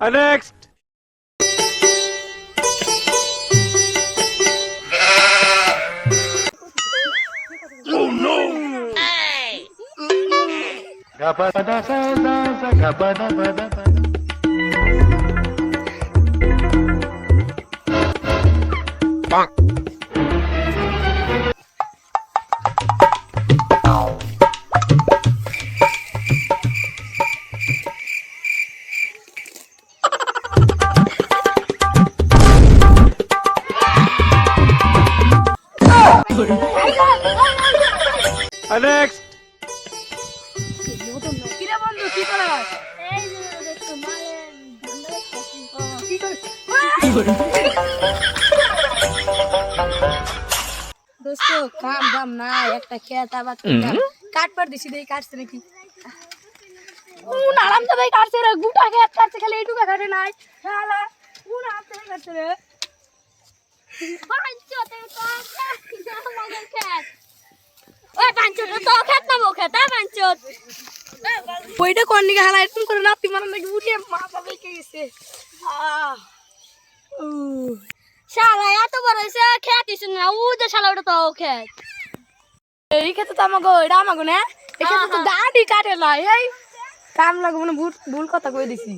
Next. Oh no. Gapada sa gapada pada pada. Bang. Next. কিরে বন্ধু কি করছ? এই যে দেখো মালের ধান্দা করতেছি। কি করছ? দোস্ত কাম দাম নাই একটা খেত আবার কাট পার দিছি দেই কাটছে নাকি কোন আরাম তো ভাই কাটছে রে গুটা খেত কাটছে খালি এইটুকু কাটে নাই শালা কোন আতে কাটছে রে পাঁচতে তো আমাদের খেত। ওই পাঁচতে তো খেত না মো খেত পাঁচত। ওইটা কোন নিকে হালা এরকম করে নাতি মারা নাকি উঠে মাথা বেঁকে গেছে শালা এত বড় হইছে খেত দিছ না ও যে শালা ওটা তো খেত। এই খেতে তো আমাকে এটা আমাকে না এই খেতে তো দাঁড়ি কাটে না এই কাম লাগবে না ভুল কথা কই দিছি